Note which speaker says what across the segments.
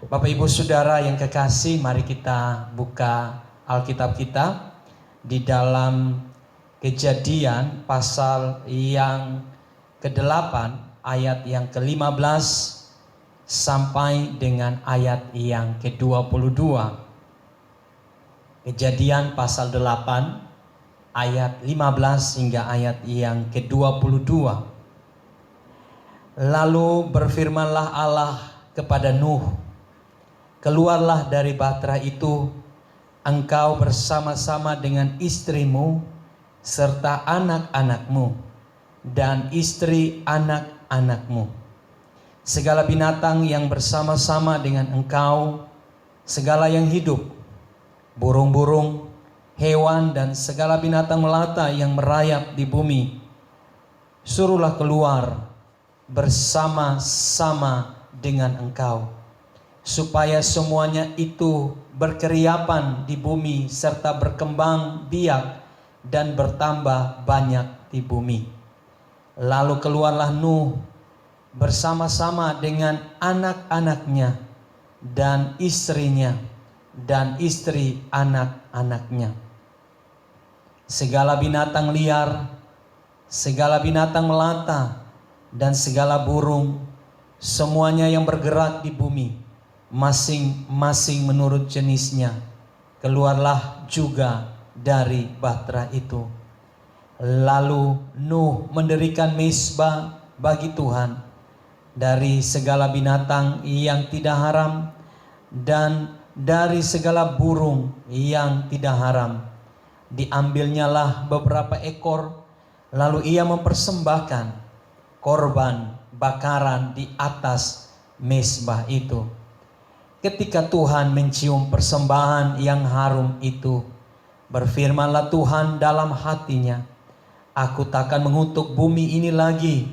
Speaker 1: Bapak Ibu Saudara yang kekasih, mari kita buka Alkitab kita di dalam Kejadian pasal yang ke-8 ayat yang ke-15 sampai dengan ayat yang ke-22. Kejadian pasal 8 ayat 15 hingga ayat yang ke-22. Lalu berfirmanlah Allah kepada Nuh, keluarlah dari bahtera itu, engkau bersama-sama dengan istrimu, serta anak-anakmu, dan istri anak-anakmu. Segala binatang yang bersama-sama dengan engkau, segala yang hidup, burung-burung, hewan, dan segala binatang melata yang merayap di bumi, suruhlah keluar bersama-sama dengan engkau, supaya semuanya itu berkeriapan di bumi serta berkembang biak dan bertambah banyak di bumi. Lalu keluarlah Nuh bersama-sama dengan anak-anaknya dan istrinya dan istri anak-anaknya. Segala binatang liar, segala binatang melata, dan segala burung, semuanya yang bergerak di bumi, masing-masing menurut jenisnya, keluarlah juga dari bahtera itu. Lalu Nuh mendirikan mezbah bagi Tuhan dari segala binatang yang tidak haram dan dari segala burung yang tidak haram. Diambilnyalah beberapa ekor, lalu ia mempersembahkan korban bakaran di atas mezbah itu. Ketika Tuhan mencium persembahan yang harum itu, berfirmanlah Tuhan dalam hatinya, aku takkan mengutuk bumi ini lagi,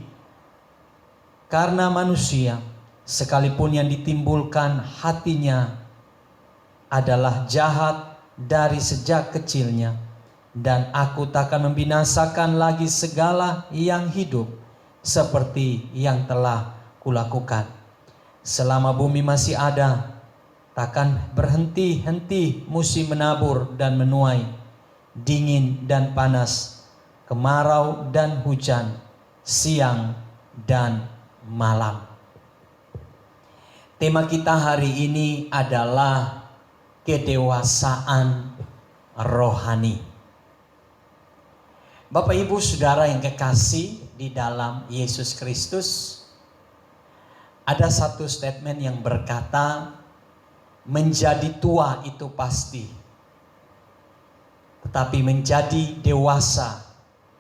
Speaker 1: karena manusia, sekalipun yang ditimbulkan hatinya adalah jahat dari sejak kecilnya, dan aku takkan membinasakan lagi segala yang hidup seperti yang telah kulakukan. Selama bumi masih ada, takkan berhenti-henti musim menabur dan menuai, dingin dan panas, kemarau dan hujan, siang dan malam. Tema kita hari ini adalah kedewasaan rohani. Bapak Ibu Saudara yang kekasih di dalam Yesus Kristus, ada satu statement yang berkata, menjadi tua itu pasti, tetapi menjadi dewasa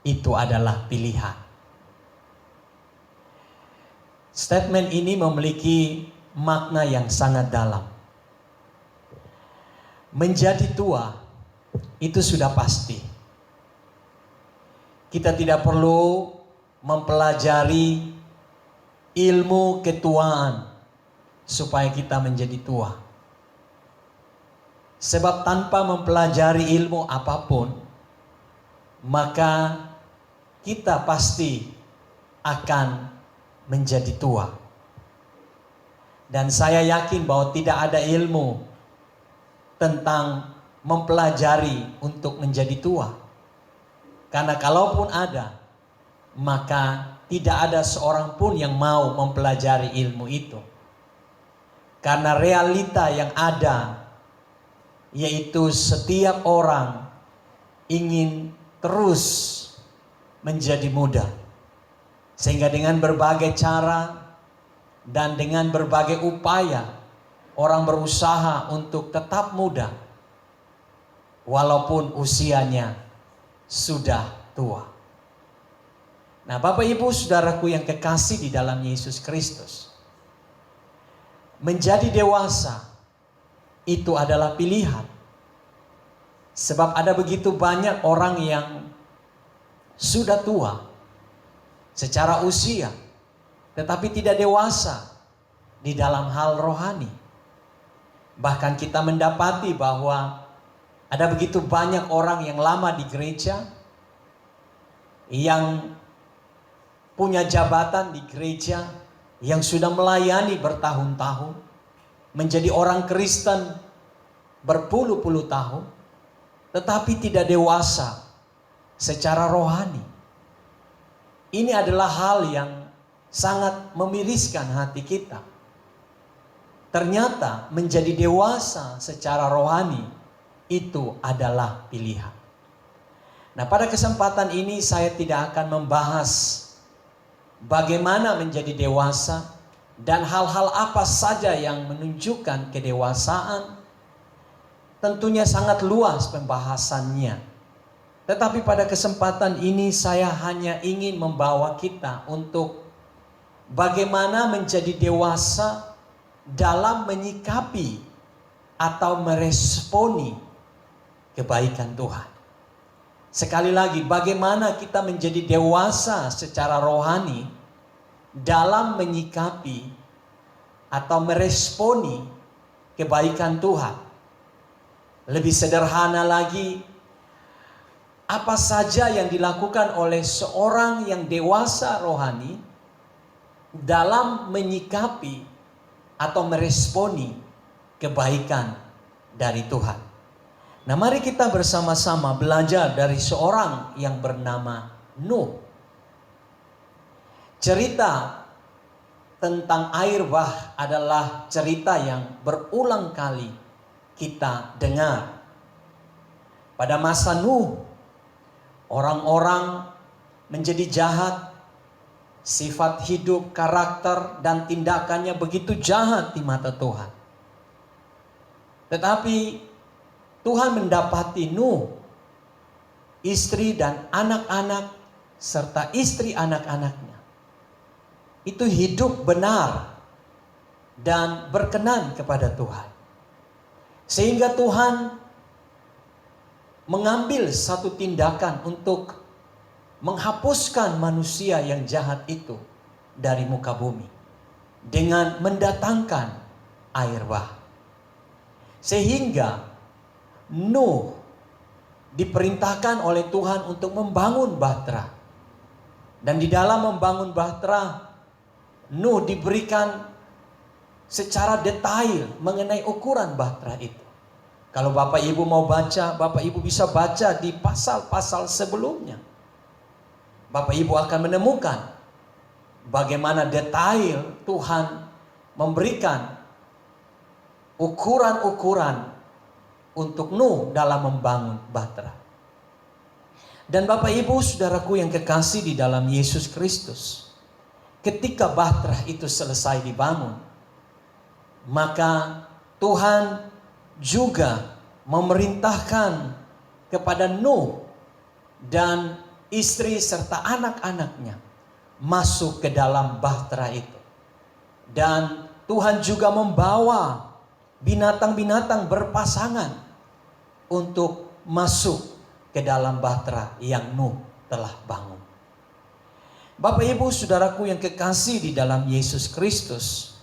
Speaker 1: itu adalah pilihan. Statement ini memiliki makna yang sangat dalam. Menjadi tua itu sudah pasti. Kita tidak perlu mempelajari ilmu ketuaan supaya kita menjadi tua. Sebab tanpa mempelajari ilmu apapun, maka kita pasti akan menjadi tua. Dan saya yakin bahwa tidak ada ilmu tentang mempelajari untuk menjadi tua. Karena kalaupun ada, maka tidak ada seorang pun yang mau mempelajari ilmu itu. Karena realita yang ada, yaitu setiap orang ingin terus menjadi muda. Sehingga dengan berbagai cara dan dengan berbagai upaya, orang berusaha untuk tetap muda, walaupun usianya sudah tua. Nah, Bapak Ibu Saudaraku yang kekasih di dalam Yesus Kristus, menjadi dewasa itu adalah pilihan. Sebab ada begitu banyak orang yang sudah tua secara usia, tetapi tidak dewasa di dalam hal rohani. Bahkan kita mendapati bahwa ada begitu banyak orang yang lama di gereja, yang punya jabatan di gereja, yang sudah melayani bertahun-tahun, menjadi orang Kristen berpuluh-puluh tahun, tetapi tidak dewasa secara rohani. Ini adalah hal yang sangat memiriskan hati kita. Ternyata menjadi dewasa secara rohani itu adalah pilihan. Nah, pada kesempatan ini saya tidak akan membahas bagaimana menjadi dewasa dan hal-hal apa saja yang menunjukkan kedewasaan. Tentunya sangat luas pembahasannya. Tetapi pada kesempatan ini saya hanya ingin membawa kita untuk bagaimana menjadi dewasa dalam menyikapi atau meresponi kebaikan Tuhan. Sekali lagi, bagaimana kita menjadi dewasa secara rohani dalam menyikapi atau meresponi kebaikan Tuhan. Lebih sederhana lagi, apa saja yang dilakukan oleh seorang yang dewasa rohani dalam menyikapi atau meresponi kebaikan dari Tuhan. Nah, mari kita bersama-sama belajar dari seorang yang bernama Nuh. Cerita tentang air bah adalah cerita yang berulang kali kita dengar. Pada masa Nuh, orang-orang menjadi jahat, sifat hidup, karakter, dan tindakannya begitu jahat di mata Tuhan. Tetapi Tuhan mendapati Nuh, istri dan anak-anak, serta istri anak-anaknya itu hidup benar dan berkenan kepada Tuhan. Sehingga Tuhan mengambil satu tindakan untuk menghapuskan manusia yang jahat itu dari muka bumi dengan mendatangkan air bah. Sehingga Nuh diperintahkan oleh Tuhan untuk membangun bahtera. Dan di dalam membangun bahtera, Nuh diberikan secara detail mengenai ukuran bahtera itu. Kalau Bapak Ibu mau baca, Bapak Ibu bisa baca di pasal-pasal sebelumnya. Bapak Ibu akan menemukan bagaimana detail Tuhan memberikan ukuran-ukuran untuk Nuh dalam membangun bahtera. Dan Bapak Ibu saudaraku yang kekasih di dalam Yesus Kristus, ketika bahtera itu selesai dibangun, maka Tuhan juga memerintahkan kepada Nuh dan istri serta anak-anaknya masuk ke dalam bahtera itu. Dan Tuhan juga membawa binatang-binatang berpasangan untuk masuk ke dalam bahtera yang Nuh telah bangun. Bapak Ibu saudaraku yang kekasih di dalam Yesus Kristus,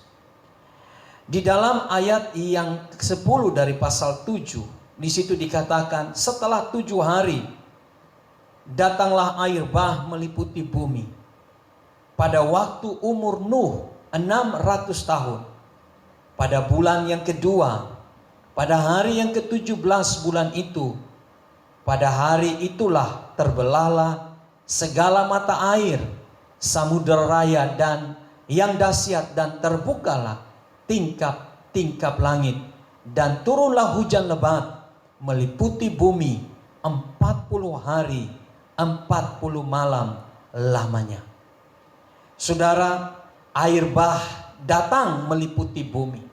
Speaker 1: di dalam ayat yang ke-10 dari pasal 7, di situ dikatakan setelah 7 hari datanglah air bah meliputi bumi. Pada waktu umur Nuh 600 tahun. Pada bulan yang kedua, pada hari yang ke-17 bulan itu, pada hari itulah terbelahlah segala mata air, samudera raya dan yang dahsyat, dan terbukalah tingkap-tingkap langit, dan turunlah hujan lebat meliputi bumi 40 hari 40 malam lamanya. Saudara, air bah datang meliputi bumi.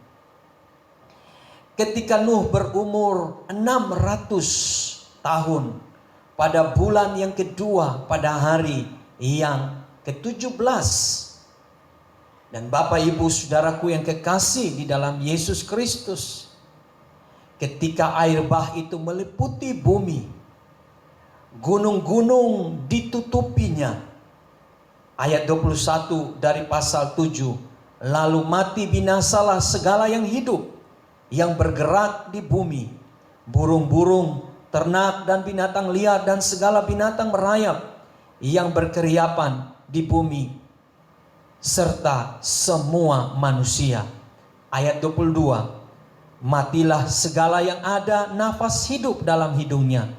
Speaker 1: Ketika Nuh berumur 600 tahun, pada bulan yang kedua, pada hari yang ke-17. Dan Bapak Ibu saudaraku yang kekasih di dalam Yesus Kristus, ketika air bah itu meliputi bumi, gunung-gunung ditutupinya. Ayat 21 dari pasal 7, lalu mati binasalah segala yang hidup, yang bergerak di bumi, burung-burung, ternak dan binatang liar dan segala binatang merayap yang berkeriapan di bumi, serta semua manusia. ayat 22. Matilah segala yang ada nafas hidup dalam hidungnya,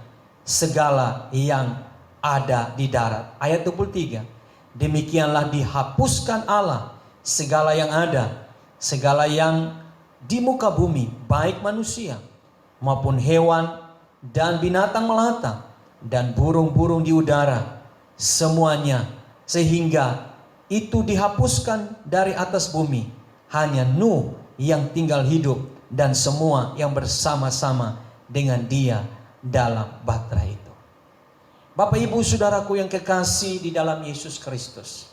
Speaker 1: segala yang ada di darat. Ayat 23. Demikianlah dihapuskan Allah segala yang ada, segala yang di muka bumi, baik manusia maupun hewan dan binatang melata dan burung-burung di udara, semuanya, sehingga itu dihapuskan dari atas bumi. Hanya Nuh yang tinggal hidup dan semua yang bersama-sama dengan dia dalam bahtera itu. Bapak Ibu Saudaraku yang kekasih di dalam Yesus Kristus,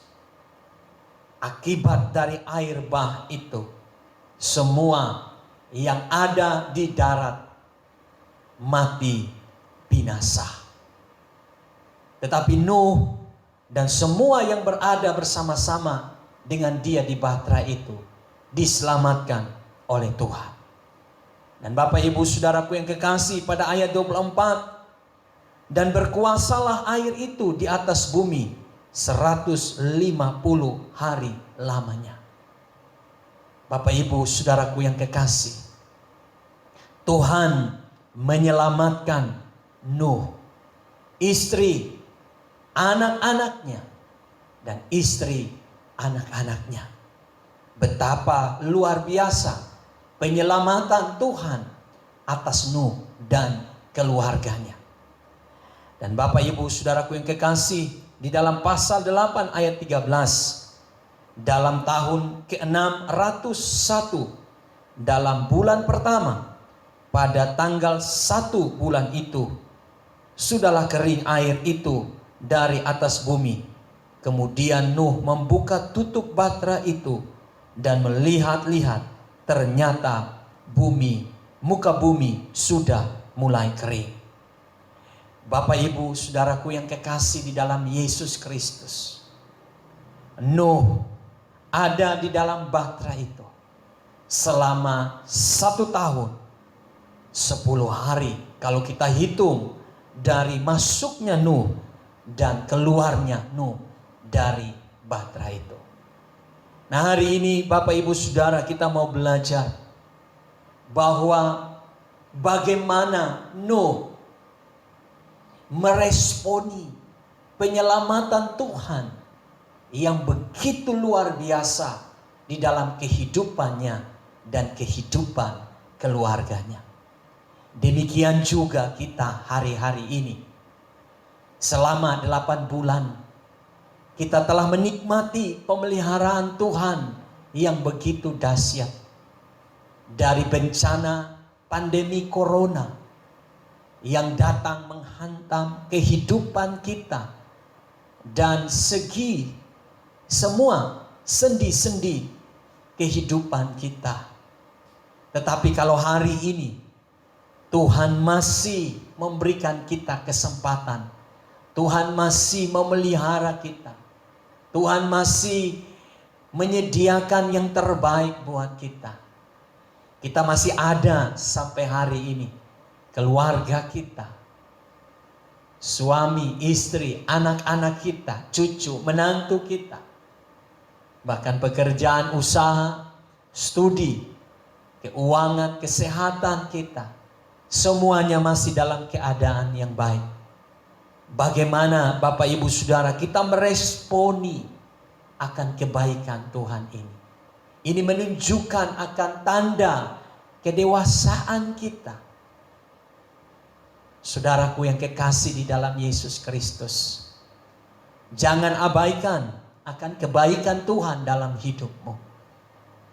Speaker 1: akibat dari air bah itu, semua yang ada di darat mati binasa. Tetapi Nuh dan semua yang berada bersama-sama dengan dia di bahtera itu diselamatkan oleh Tuhan. Dan Bapak Ibu Saudaraku yang kekasih, pada ayat 24, dan berkuasalah air itu di atas bumi 150 hari lamanya. Bapak Ibu Saudaraku yang kekasih, Tuhan menyelamatkan Nuh, istri, anak-anaknya, dan istri anak-anaknya. Betapa luar biasa penyelamatan Tuhan atas Nuh dan keluarganya. Dan Bapak Ibu Saudaraku yang kekasih, di dalam pasal 8 ayat 13, dalam tahun ke-601 dalam bulan pertama, pada tanggal 1 bulan itu, sudahlah kering air itu dari atas bumi. Kemudian Nuh membuka tutup bahtera itu dan melihat-lihat, ternyata muka bumi sudah mulai kering. Bapak Ibu Saudaraku yang kekasih di dalam Yesus Kristus, Nuh ada di dalam bahtera itu selama 1 tahun 10 hari kalau kita hitung dari masuknya Nuh dan keluarnya Nuh dari bahtera itu. Nah, hari ini Bapak Ibu Saudara, kita mau belajar bahwa bagaimana Nuh meresponi penyelamatan Tuhan yang begitu luar biasa di dalam kehidupannya dan kehidupan keluarganya. Demikian juga kita hari-hari ini. Selama 8 bulan kita telah menikmati pemeliharaan Tuhan yang begitu dahsyat. Dari bencana pandemi corona yang datang menghantam kehidupan kita dan semua sendi-sendi kehidupan kita. Tetapi kalau hari ini Tuhan masih memberikan kita kesempatan, Tuhan masih memelihara kita, Tuhan masih menyediakan yang terbaik buat kita. Kita masih ada sampai hari ini. Keluarga kita, suami, istri, anak-anak kita, cucu, menantu kita, bahkan pekerjaan, usaha, studi, keuangan, kesehatan kita, semuanya masih dalam keadaan yang baik. Bagaimana Bapak Ibu Saudara kita meresponi akan kebaikan Tuhan ini? Ini menunjukkan akan tanda kedewasaan kita. Saudaraku yang kekasih di dalam Yesus Kristus, jangan abaikan akan kebaikan Tuhan dalam hidupmu.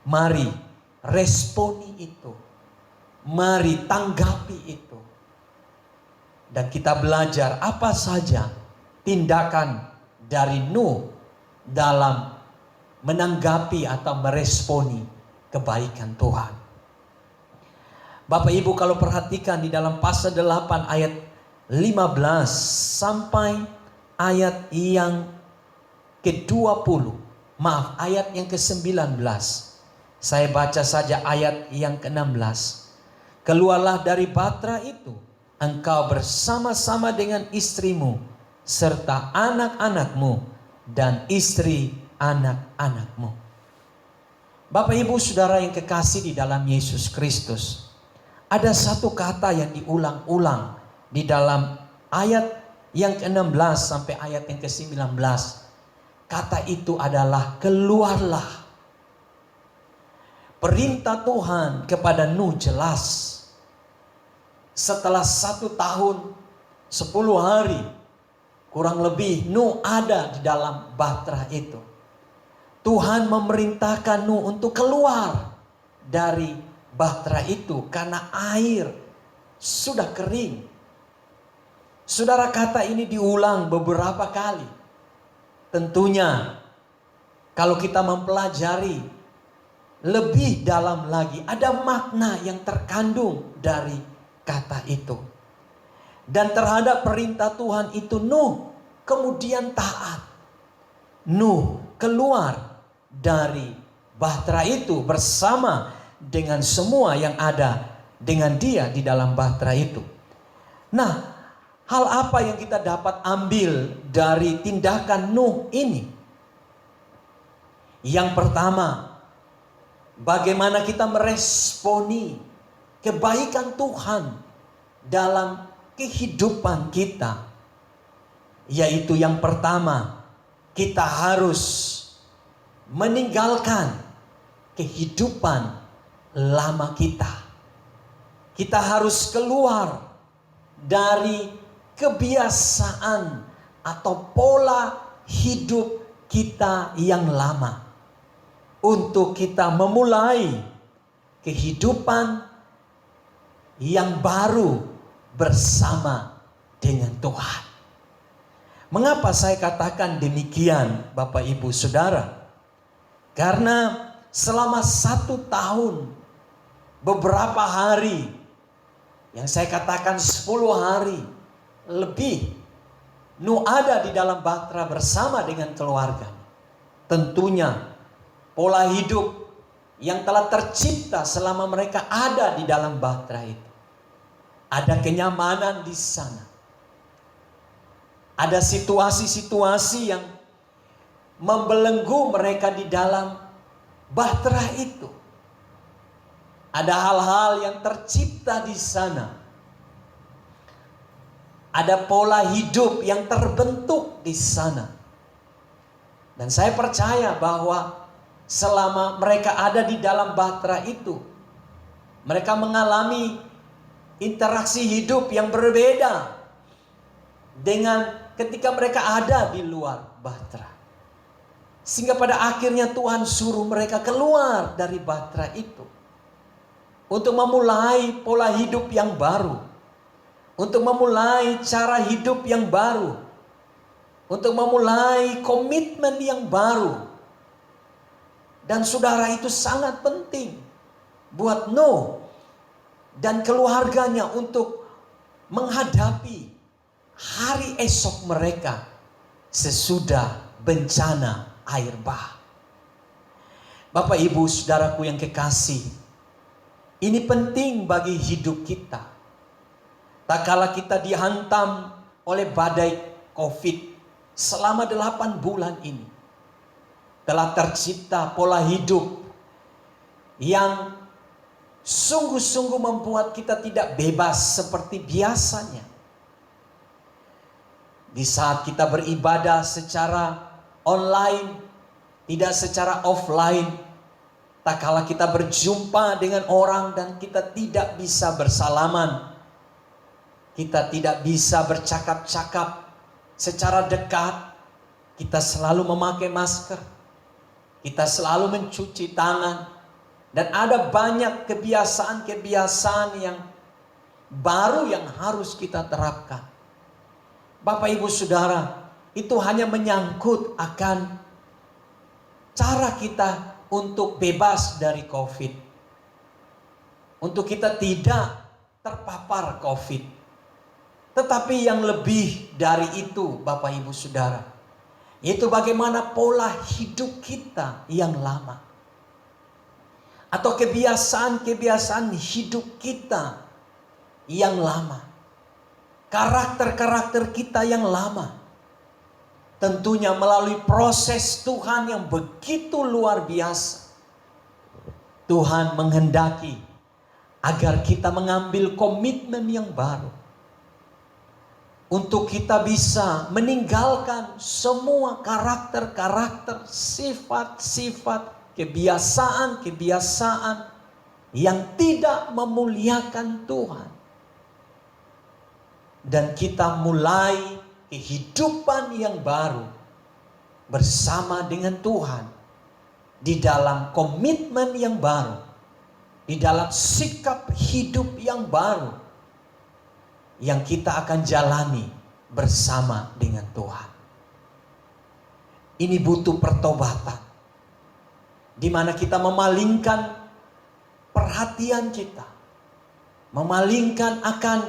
Speaker 1: Mari responi itu, mari tanggapi itu. Dan kita belajar apa saja tindakan dari Nuh dalam menanggapi atau meresponi kebaikan Tuhan. Bapak Ibu kalau perhatikan di dalam pasal 8 ayat 15 sampai ayat yang ke-20. Maaf, ayat yang ke-19. Saya baca saja ayat yang ke-16. Keluarlah dari bahtera itu, engkau bersama-sama dengan istrimu, serta anak-anakmu, dan istri anak-anakmu. Bapak Ibu Saudara yang kekasih di dalam Yesus Kristus, ada satu kata yang diulang-ulang di dalam ayat yang ke-16 sampai ayat yang ke-19. Kata itu adalah keluarlah. Perintah Tuhan kepada Nuh jelas. Setelah 1 tahun 10 hari kurang lebih Nuh ada di dalam bahtera itu. Tuhan memerintahkan Nuh untuk keluar dari bahtera itu karena air sudah kering. Saudara, kata ini diulang beberapa kali. Tentunya kalau kita mempelajari lebih dalam lagi, ada makna yang terkandung dari kata itu. Dan terhadap perintah Tuhan itu Nuh kemudian taat. Nuh keluar dari bahtera itu bersama dengan semua yang ada dengan dia di dalam bahtera itu. Nah, hal apa yang kita dapat ambil dari tindakan Nuh ini? Yang pertama, bagaimana kita meresponi kebaikan Tuhan dalam kehidupan kita. Yaitu yang pertama, kita harus meninggalkan kehidupan lama kita. Kita harus keluar dari kebiasaan atau pola hidup kita yang lama, untuk kita memulai kehidupan yang baru bersama dengan Tuhan. Mengapa saya katakan demikian, Bapak Ibu Saudara? Karena selama 1 tahun, beberapa hari, yang saya katakan 10 hari lebih, Nuh ada di dalam bahtera bersama dengan keluarganya. Tentunya pola hidup yang telah tercipta selama mereka ada di dalam bahtera itu. Ada kenyamanan di sana. Ada situasi-situasi yang membelenggu mereka di dalam bahtera itu. Ada hal-hal yang tercipta di sana. Ada pola hidup yang terbentuk di sana. Dan saya percaya bahwa selama mereka ada di dalam bahtera itu, mereka mengalami interaksi hidup yang berbeda dengan ketika mereka ada di luar bahtera. Sehingga pada akhirnya Tuhan suruh mereka keluar dari bahtera itu untuk memulai pola hidup yang baru, untuk memulai cara hidup yang baru, untuk memulai komitmen yang baru. Dan saudara, itu sangat penting buat Nuh dan keluarganya untuk menghadapi hari esok mereka sesudah bencana air bah. Bapak Ibu Saudaraku yang kekasih, ini penting bagi hidup kita. Tak kala kita dihantam oleh badai COVID selama 8 bulan ini, telah tercipta pola hidup yang sungguh-sungguh membuat kita tidak bebas seperti biasanya. Di saat kita beribadah secara online, tidak secara offline, tak kala kita berjumpa dengan orang dan kita tidak bisa bersalaman, kita tidak bisa bercakap-cakap secara dekat, kita selalu memakai masker, kita selalu mencuci tangan, dan ada banyak kebiasaan-kebiasaan yang baru yang harus kita terapkan. Bapak Ibu Saudara, itu hanya menyangkut akan cara kita untuk bebas dari COVID, untuk kita tidak terpapar COVID. Tetapi yang lebih dari itu, Bapak Ibu Saudara, yaitu bagaimana pola hidup kita yang lama, atau kebiasaan-kebiasaan hidup kita yang lama, karakter-karakter kita yang lama. Tentunya melalui proses Tuhan yang begitu luar biasa, Tuhan menghendaki agar kita mengambil komitmen yang baru. Untuk kita bisa meninggalkan semua karakter-karakter, sifat-sifat, kebiasaan-kebiasaan yang tidak memuliakan Tuhan. Dan kita mulai kehidupan yang baru bersama dengan Tuhan di dalam komitmen yang baru, di dalam sikap hidup yang baru yang kita akan jalani bersama dengan Tuhan. Ini butuh pertobatan, di mana kita memalingkan perhatian kita, memalingkan akan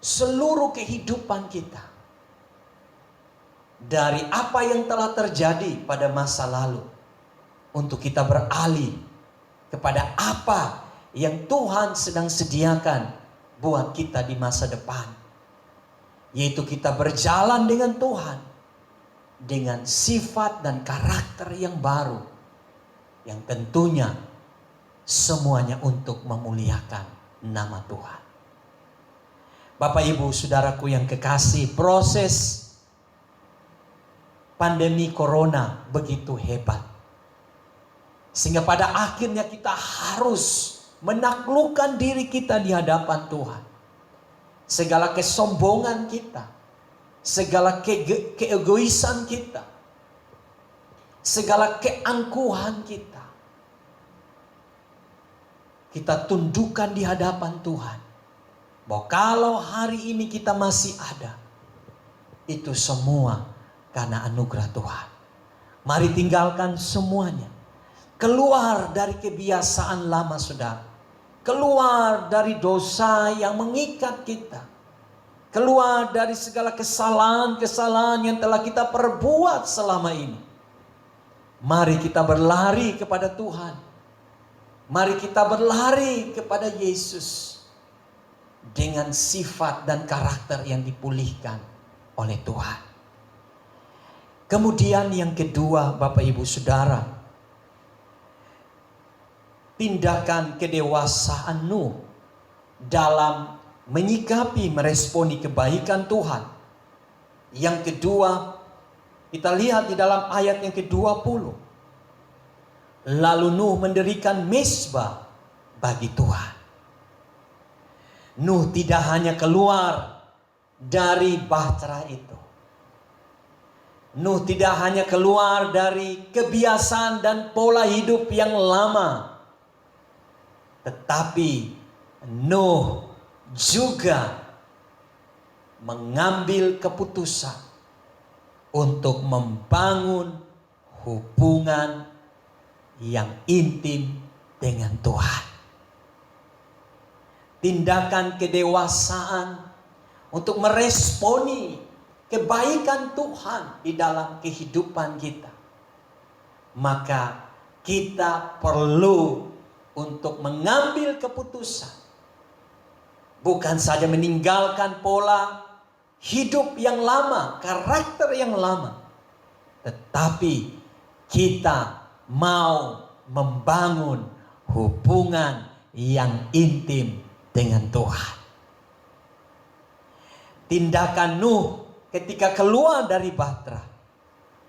Speaker 1: seluruh kehidupan kita dari apa yang telah terjadi pada masa lalu, untuk kita beralih kepada apa yang Tuhan sedang sediakan buat kita di masa depan, yaitu kita berjalan dengan Tuhan dengan sifat dan karakter yang baru, yang tentunya semuanya untuk memuliakan nama Tuhan. Bapak Ibu Saudaraku yang kekasih, proses pandemi corona begitu hebat, sehingga pada akhirnya kita harus menaklukkan diri kita di hadapan Tuhan. Segala kesombongan kita, segala keegoisan kita, segala keangkuhan kita, kita tundukkan di hadapan Tuhan. Bahwa kalau hari ini kita masih ada, itu semua karena anugerah Tuhan. Mari tinggalkan semuanya. Keluar dari kebiasaan lama, saudara. Keluar dari dosa yang mengikat kita. Keluar dari segala kesalahan-kesalahan yang telah kita perbuat selama ini. Mari kita berlari kepada Tuhan. Mari kita berlari kepada Yesus dengan sifat dan karakter yang dipulihkan oleh Tuhan. Kemudian yang kedua, Bapak Ibu Saudara, tindakan kedewasaan Nuh dalam menyikapi, meresponi kebaikan Tuhan. Yang kedua, kita lihat di dalam ayat yang ke-20. Lalu Nuh mendirikan mezbah bagi Tuhan. Nuh tidak hanya keluar dari bahtera itu. Nuh tidak hanya keluar dari kebiasaan dan pola hidup yang lama, tetapi Nuh juga mengambil keputusan untuk membangun hubungan yang intim dengan Tuhan. Tindakan kedewasaan untuk meresponi kebaikan Tuhan di dalam kehidupan kita. Maka kita perlu untuk mengambil keputusan. Bukan saja meninggalkan pola hidup yang lama, karakter yang lama. Tetapi kita mau membangun hubungan yang intim dengan Tuhan. Tindakan Nuh ketika keluar dari bahtera,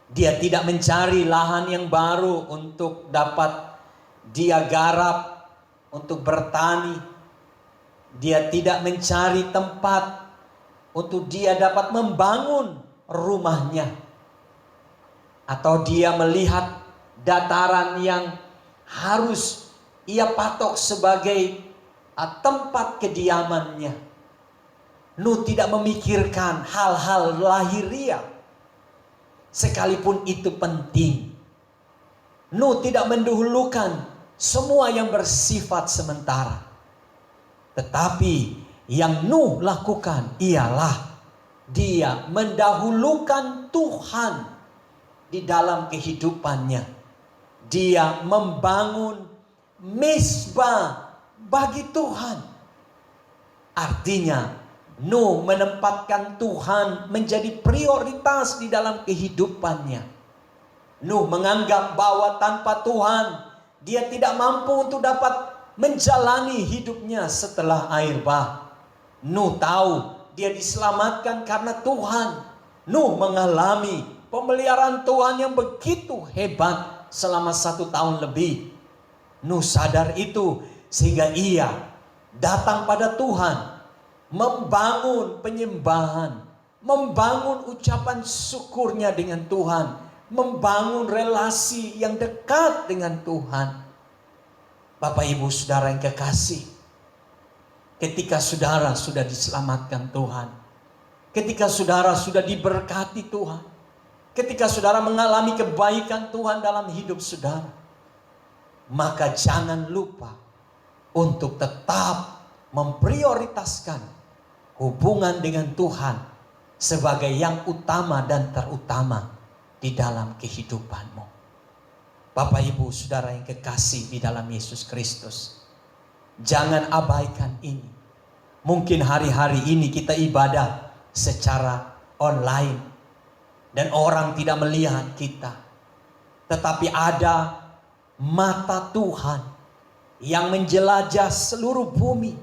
Speaker 1: dia tidak mencari lahan yang baru untuk dapat dia garap, untuk bertani. Dia tidak mencari tempat untuk dia dapat membangun rumahnya, atau dia melihat dataran yang harus ia patok sebagai tempat kediamannya. Nuh tidak memikirkan hal-hal lahiriah, sekalipun itu penting. Nuh tidak mendahulukan semua yang bersifat sementara. Tetapi yang Nuh lakukan ialah dia mendahulukan Tuhan di dalam kehidupannya. Dia membangun mezbah bagi Tuhan. Artinya Nuh menempatkan Tuhan menjadi prioritas di dalam kehidupannya. Nuh menganggap bahwa tanpa Tuhan dia tidak mampu untuk dapat menjalani hidupnya setelah air bah. Nuh tahu dia diselamatkan karena Tuhan. Nuh mengalami pemeliharaan Tuhan yang begitu hebat selama 1 tahun lebih. Nuh sadar itu sehingga ia datang pada Tuhan, membangun penyembahan, membangun ucapan syukurnya dengan Tuhan, membangun relasi yang dekat dengan Tuhan. Bapak Ibu Saudara yang kekasih, ketika saudara sudah diselamatkan Tuhan, ketika saudara sudah diberkati Tuhan, ketika saudara mengalami kebaikan Tuhan dalam hidup saudara, maka jangan lupa untuk tetap memprioritaskan hubungan dengan Tuhan sebagai yang utama dan terutama di dalam kehidupanmu. Bapak Ibu Saudara yang kekasih di dalam Yesus Kristus, jangan abaikan ini. Mungkin hari-hari ini kita ibadah secara online dan orang tidak melihat kita, tetapi ada mata Tuhan yang menjelajah seluruh bumi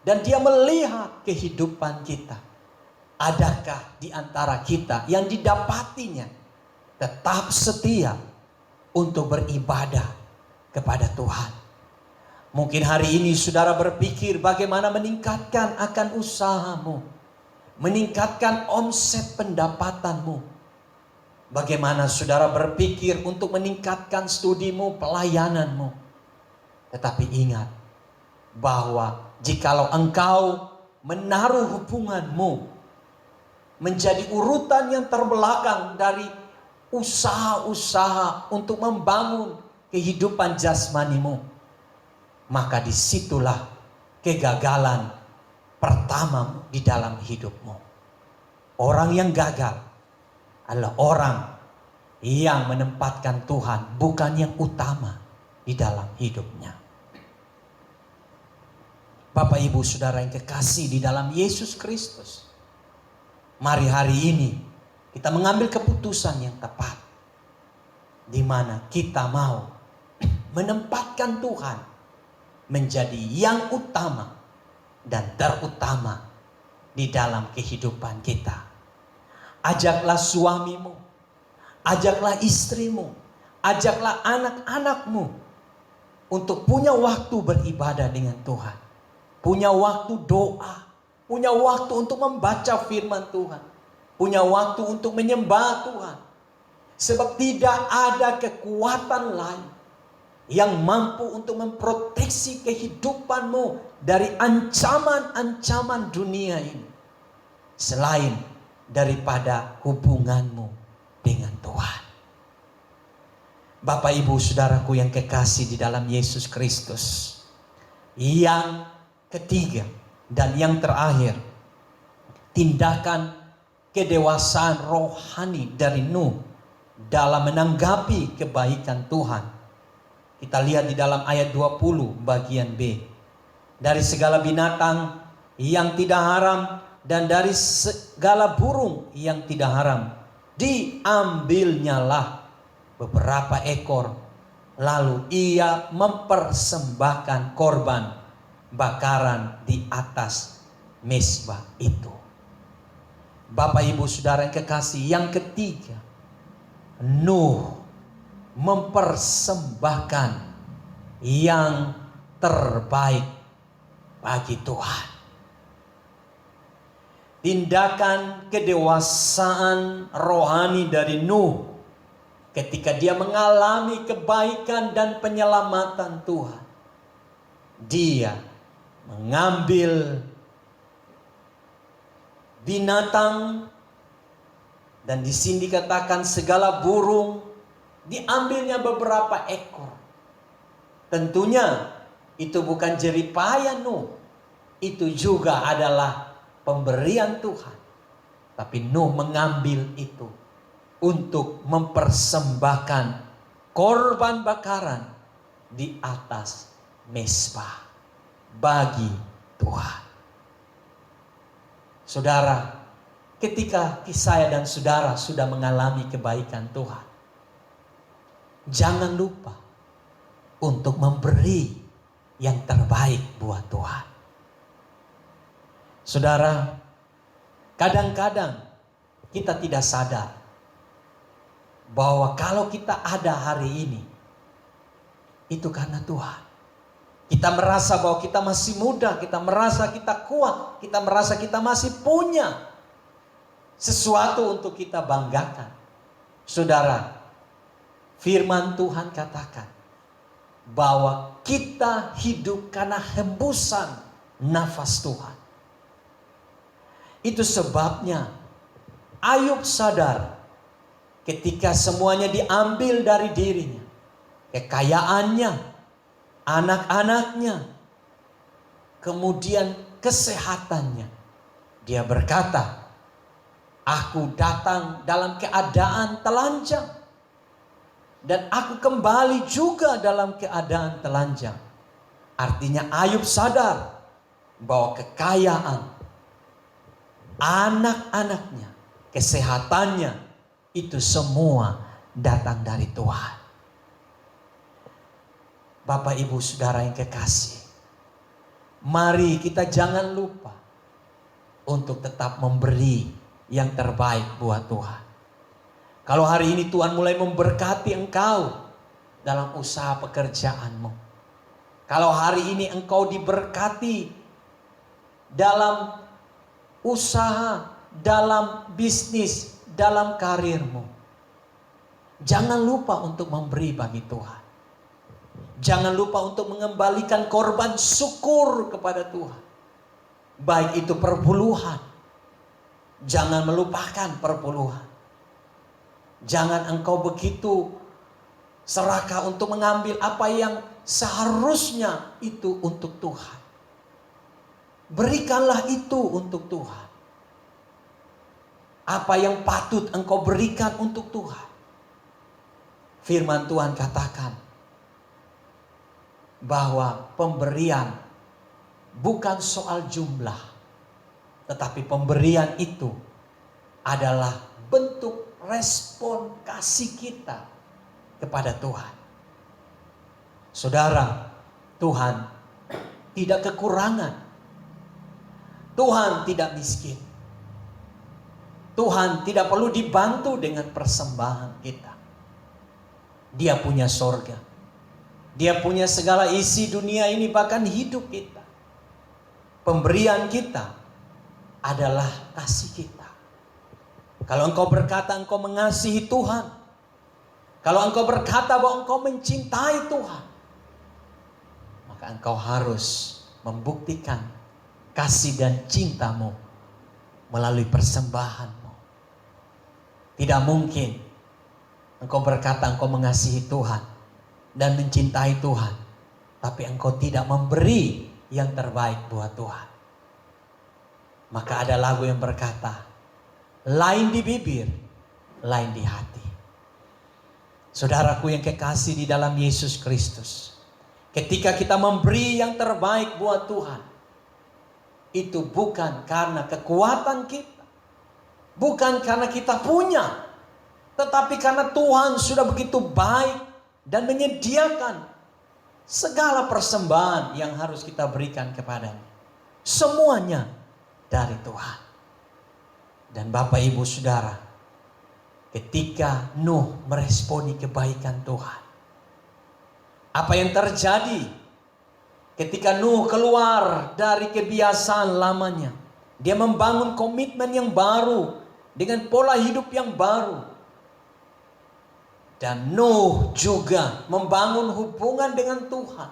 Speaker 1: dan dia melihat kehidupan kita. Adakah di antara kita yang didapatinya tetap setia untuk beribadah kepada Tuhan? Mungkin hari ini saudara berpikir bagaimana meningkatkan akan usahamu, meningkatkan omset pendapatanmu. Bagaimana saudara berpikir untuk meningkatkan studimu, pelayananmu. Tetapi ingat bahwa jikalau engkau menaruh hubunganmu menjadi urutan yang terbelakang dari usaha-usaha untuk membangun kehidupan jasmanimu, maka disitulah kegagalan pertamamu di dalam hidupmu. Orang yang gagal adalah orang yang menempatkan Tuhan bukan yang utama di dalam hidupnya. Bapak Ibu Saudara yang kekasih di dalam Yesus Kristus, mari hari ini kita mengambil keputusan yang tepat, di mana kita mau menempatkan Tuhan menjadi yang utama dan terutama di dalam kehidupan kita. Ajaklah suamimu, ajaklah istrimu, ajaklah anak-anakmu untuk punya waktu beribadah dengan Tuhan, punya waktu doa, punya waktu untuk membaca firman Tuhan, punya waktu untuk menyembah Tuhan. Sebab tidak ada kekuatan lain yang mampu untuk memproteksi kehidupanmu dari ancaman-ancaman dunia ini selain daripada hubunganmu dengan Tuhan. Bapak Ibu Saudaraku yang kekasih di dalam Yesus Kristus, yang ketiga dan yang terakhir, tindakan kedewasaan rohani dari Nuh dalam menanggapi kebaikan Tuhan. Kita lihat di dalam ayat 20 bagian B. Dari segala binatang yang tidak haram dan dari segala burung yang tidak haram, diambilnyalah beberapa ekor, lalu ia mempersembahkan korban bakaran di atas mezbah itu. Bapak Ibu Saudara yang kekasih, yang ketiga, Nuh mempersembahkan yang terbaik bagi Tuhan. Tindakan kedewasaan rohani dari Nuh ketika dia mengalami kebaikan dan penyelamatan Tuhan, dia mengambil binatang, dan di sini dikatakan segala burung, diambilnya beberapa ekor. Tentunya itu bukan jeripaya Nuh, itu juga adalah pemberian Tuhan. Tapi Nuh mengambil itu untuk mempersembahkan korban bakaran di atas mezbah bagi Tuhan. Saudara, ketika saya dan saudara sudah mengalami kebaikan Tuhan, jangan lupa untuk memberi yang terbaik buat Tuhan. Saudara, kadang-kadang kita tidak sadar bahwa kalau kita ada hari ini, itu karena Tuhan. Kita merasa bahwa kita masih muda, kita merasa kita kuat, kita merasa kita masih punya sesuatu untuk kita banggakan. Saudara, firman Tuhan katakan bahwa kita hidup karena hembusan nafas Tuhan. Itu sebabnya Ayub sadar ketika semuanya diambil dari dirinya, kekayaannya, anak-anaknya, kemudian kesehatannya. Dia berkata, aku datang dalam keadaan telanjang, dan aku kembali juga dalam keadaan telanjang. Artinya Ayub sadar bahwa kekayaan, anak-anaknya, kesehatannya, itu semua datang dari Tuhan. Bapak, Ibu, Saudara yang kekasih, mari kita jangan lupa untuk tetap memberi yang terbaik buat Tuhan. Kalau hari ini Tuhan mulai memberkati engkau dalam usaha pekerjaanmu, kalau hari ini engkau diberkati dalam usaha, dalam bisnis, dalam karirmu, jangan lupa untuk memberi bagi Tuhan. Jangan lupa untuk mengembalikan korban syukur kepada Tuhan. Baik itu perpuluhan, jangan melupakan perpuluhan. Jangan engkau begitu serakah untuk mengambil apa yang seharusnya itu untuk Tuhan. Berikanlah itu untuk Tuhan. Apa yang patut engkau berikan untuk Tuhan. Firman Tuhan katakan bahwa pemberian bukan soal jumlah, tetapi pemberian itu adalah bentuk respon kasih kita kepada Tuhan. Saudara, Tuhan tidak kekurangan. Tuhan tidak miskin. Tuhan tidak perlu dibantu dengan persembahan kita. Dia punya sorga. Dia punya segala isi dunia ini, bahkan hidup kita. Pemberian kita adalah kasih kita. Kalau engkau berkata engkau mengasihi Tuhan, kalau engkau berkata bahwa engkau mencintai Tuhan, maka engkau harus membuktikan kasih dan cintamu melalui persembahanmu. Tidak mungkin engkau berkata engkau mengasihi Tuhan dan mencintai Tuhan, tapi engkau tidak memberi yang terbaik buat Tuhan. Maka ada lagu yang berkata, lain di bibir, lain di hati. Saudaraku yang kekasih di dalam Yesus Kristus, ketika kita memberi yang terbaik buat Tuhan, itu bukan karena kekuatan kita, bukan karena kita punya, tetapi karena Tuhan sudah begitu baik dan menyediakan segala persembahan yang harus kita berikan kepadanya. Semuanya dari Tuhan. Dan Bapak, Ibu, Saudara, ketika Nuh meresponi kebaikan Tuhan, apa yang terjadi ketika Nuh keluar dari kebiasaan lamanya? Dia membangun komitmen yang baru dengan pola hidup yang baru. Dan Nuh juga membangun hubungan dengan Tuhan.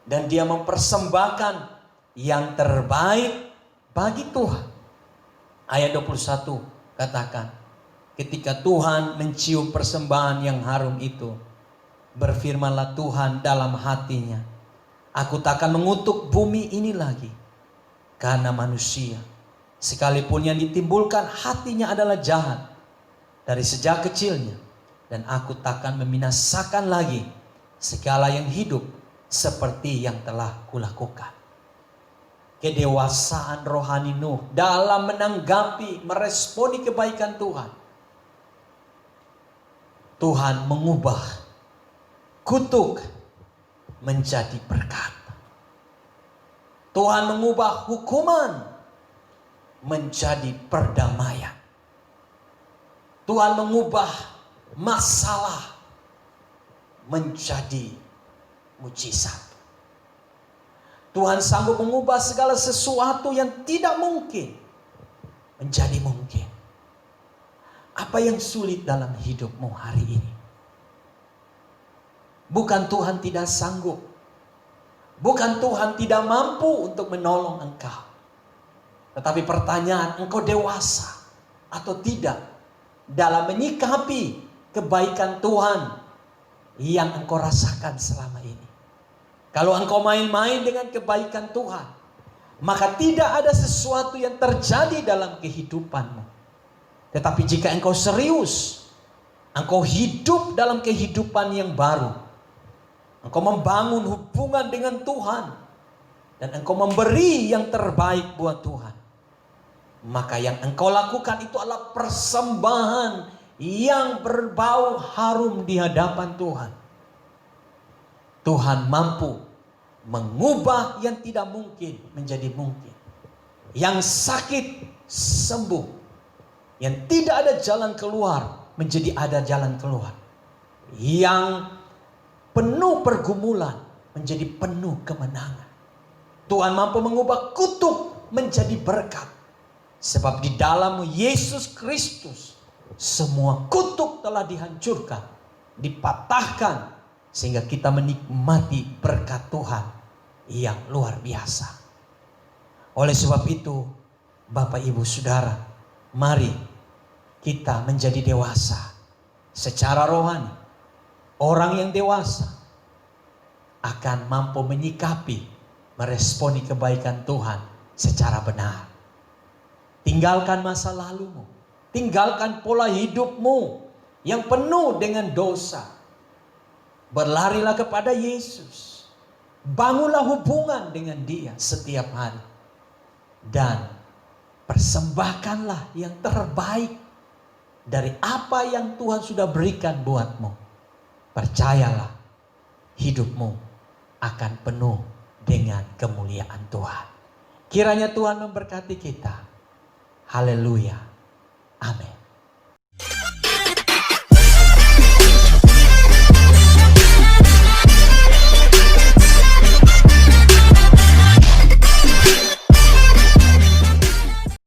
Speaker 1: Dan dia mempersembahkan yang terbaik bagi Tuhan. Ayat 21 katakan, ketika Tuhan mencium persembahan yang harum itu, berfirmanlah Tuhan dalam hatinya, aku takkan mengutuk bumi ini lagi, karena manusia, sekalipun yang ditimbulkan hatinya adalah jahat dari sejak kecilnya. Dan aku takkan membinasakan lagi segala yang hidup seperti yang telah kulakukan. Kedewasaan rohani Nuh dalam menanggapi, meresponi kebaikan Tuhan. Tuhan mengubah kutuk menjadi berkat. Tuhan mengubah hukuman menjadi perdamaian. Tuhan mengubah masalah menjadi mujizat. Tuhan sanggup mengubah segala sesuatu yang tidak mungkin menjadi mungkin. Apa yang sulit dalam hidupmu hari ini? Bukan Tuhan tidak sanggup. Bukan Tuhan tidak mampu untuk menolong engkau. Tetapi pertanyaan, engkau dewasa atau tidak dalam menyikapi kebaikan Tuhan yang engkau rasakan selama ini. Kalau engkau main-main dengan kebaikan Tuhan, maka tidak ada sesuatu yang terjadi dalam kehidupanmu. Tetapi jika engkau serius, engkau hidup dalam kehidupan yang baru, engkau membangun hubungan dengan Tuhan, dan engkau memberi yang terbaik buat Tuhan, maka yang engkau lakukan itu adalah persembahan yang berbau harum di hadapan Tuhan. Tuhan mampu mengubah yang tidak mungkin menjadi mungkin. Yang sakit sembuh. Yang tidak ada jalan keluar menjadi ada jalan keluar. Yang penuh pergumulan menjadi penuh kemenangan. Tuhan mampu mengubah kutuk menjadi berkat. Sebab di dalam Yesus Kristus semua kutuk telah dihancurkan, dipatahkan, sehingga kita menikmati berkat Tuhan yang luar biasa. Oleh sebab itu, Bapak Ibu Saudara, mari kita menjadi dewasa secara rohani. Orang yang dewasa akan mampu menyikapi, meresponi kebaikan Tuhan secara benar. Tinggalkan masa lalumu, tinggalkan pola hidupmu yang penuh dengan dosa. Berlarilah kepada Yesus. Bangunlah hubungan dengan Dia setiap hari. Dan persembahkanlah yang terbaik dari apa yang Tuhan sudah berikan buatmu. Percayalah, hidupmu akan penuh dengan kemuliaan Tuhan. Kiranya Tuhan memberkati kita. Haleluya. Amin.